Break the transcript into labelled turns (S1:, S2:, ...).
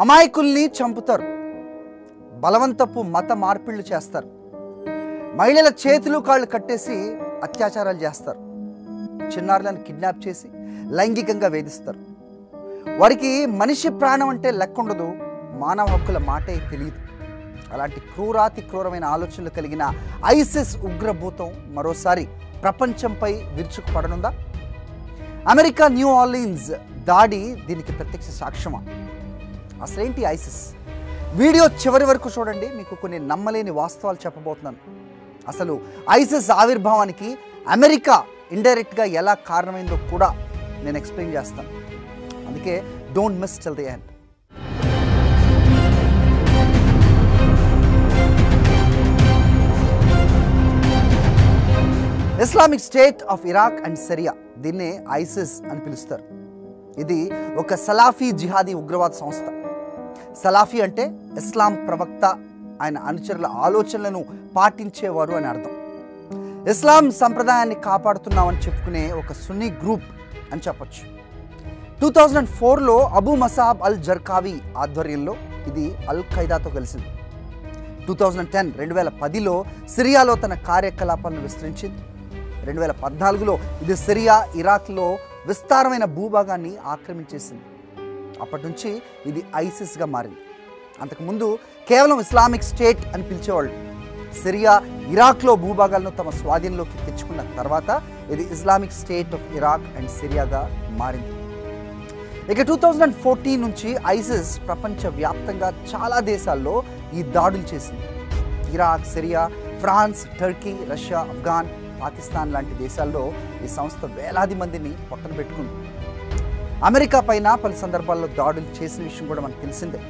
S1: అమాయకుల్ని చంపుతారు, బలవంతపు మత మార్పిళ్లు చేస్తారు, మహిళల చేతులు కాళ్ళు కట్టేసి అత్యాచారాలు చేస్తారు, చిన్నారులను కిడ్నాప్ చేసి లైంగికంగా వేధిస్తారు. వారికి మనిషి ప్రాణం అంటే లెక్క ఉండదు, మానవ హక్కుల మాటే తెలియదు. అలాంటి క్రూరాతి క్రూరమైన ఆలోచనలు కలిగిన ఐసిస్ ఉగ్రభూతం మరోసారి ప్రపంచంపై విరుచుకుపడనుందా? అమెరికా న్యూ ఆర్లీన్స్ దాడి దీనికి ప్రత్యక్ష సాక్ష్యమా? అసలేంటి ఐసిస్? వీడియో చివరి వరకు చూడండి, మీకు కొన్ని నమ్మలేని వాస్తవాలు చెప్పబోతున్నాను. అసలు ఐసిస్ ఆవిర్భావానికి అమెరికా ఇండైరెక్ట్గా ఎలా కారణమైందో కూడా నేను ఎక్స్ప్లెయిన్ చేస్తాను. అందుకే don't miss till the end. Islamic State of Iraq and Syria, దీన్నే ఐసిస్ అని పిలుస్తారు. ఇది ఒక సలాఫీ జిహాదీ ఉగ్రవాద సంస్థ. సలాఫీ అంటే ఇస్లాం ప్రవక్త, ఆయన అనుచరుల ఆలోచనలను పాటించేవారు అని అర్థం. ఇస్లాం సంప్రదాయాన్ని కాపాడుతున్నామని చెప్పుకునే ఒక సున్నీ గ్రూప్ అని చెప్పొచ్చు. 2004లో అబూ మసాబ్ అల్ జర్కావీ ఆధ్వర్యంలో ఇది అల్ ఖైదాతో కలిసింది. 2010లో సిరియాలో తన కార్యకలాపాలను విస్తరించింది. 2014లో ఇది సిరియా, ఇరాక్లో విస్తారమైన భూభాగాన్ని ఆక్రమించేసింది. అప్పటి నుంచి ఇది ఐసిస్గా మారింది. అంతకుముందు కేవలం ఇస్లామిక్ స్టేట్ అని పిలిచేవాళ్ళు. సిరియా, ఇరాక్లో భూభాగాలను తమ స్వాధీనంలోకి తెచ్చుకున్న తర్వాత ఇది Islamic State of Iraq and సిరియాగా మారింది. ఇక 2014 నుంచి ఐసిస్ ప్రపంచవ్యాప్తంగా చాలా దేశాల్లో ఈ దాడులు చేసింది. Iraq, Syria, France, Turkey, Russia, Afghan, Pakistan లాంటి దేశాల్లో ఈ సంస్థ వేలాది మందిని పక్కన పెట్టుకుంది. అమెరికా పైన పలు సందర్భాల్లో దాడులు చేసిన విషయం కూడా మనకు తెలిసిందే.